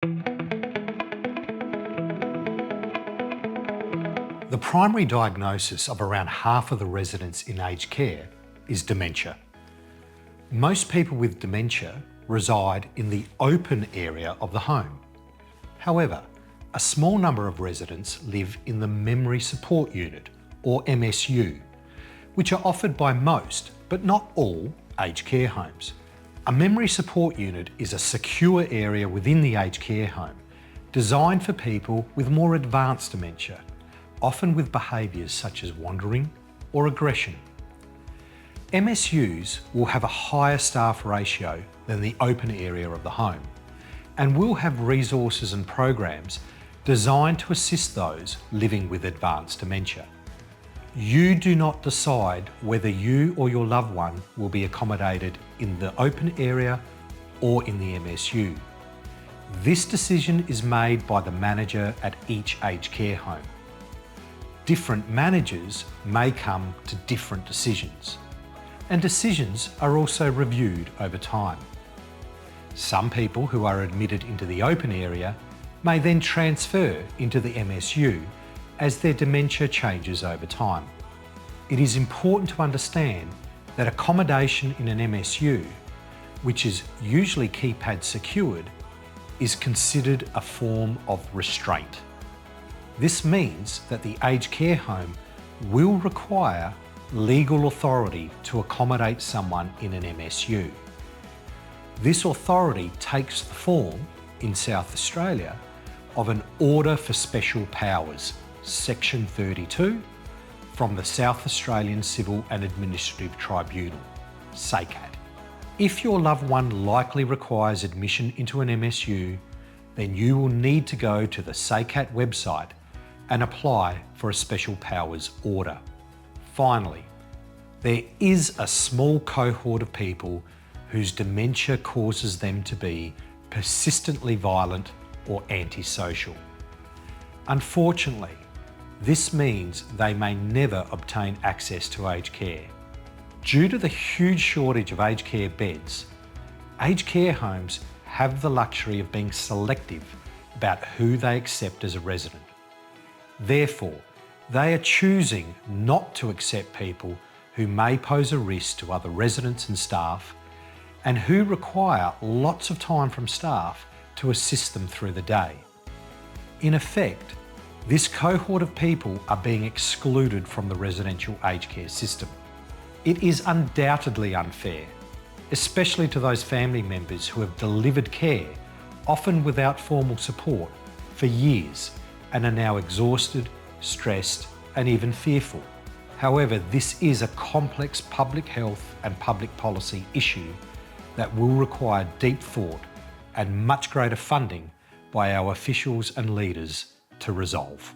The primary diagnosis of around half of the residents in aged care is dementia. Most people with dementia reside in the open area of the home. However, a small number of residents live in the Memory Support Unit, or MSU, which are offered by most, but not all, aged care homes. A memory support unit is a secure area within the aged care home, designed for people with more advanced dementia, often with behaviours such as wandering or aggression. MSUs will have a higher staff ratio than the open area of the home, and will have resources and programs designed to assist those living with advanced dementia. You do not decide whether you or your loved one will be accommodated in the open area or in the MSU. This decision is made by the manager at each aged care home. Different managers may come to different decisions, and decisions are also reviewed over time. Some people who are admitted into the open area may then transfer into the MSU as their dementia changes over time. It is important to understand that accommodation in an MSU, which is usually keypad secured, is considered a form of restraint. This means that the aged care home will require legal authority to accommodate someone in an MSU. This authority takes the form, in South Australia, of an Order for Special Powers, Section 32, from the South Australian Civil and Administrative Tribunal, SACAT. If your loved one likely requires admission into an MSU, then you will need to go to the SACAT website and apply for a Special Powers order. Finally, there is a small cohort of people whose dementia causes them to be persistently violent or antisocial. Unfortunately, this means they may never obtain access to aged care. Due to the huge shortage of aged care beds, aged care homes have the luxury of being selective about who they accept as a resident. Therefore, they are choosing not to accept people who may pose a risk to other residents and staff, and who require lots of time from staff to assist them through the day. In effect, this cohort of people are being excluded from the residential aged care system. It is undoubtedly unfair, especially to those family members who have delivered care, often without formal support, for years and are now exhausted, stressed, and even fearful. However, this is a complex public health and public policy issue that will require deep thought and much greater funding by our officials and leaders to resolve.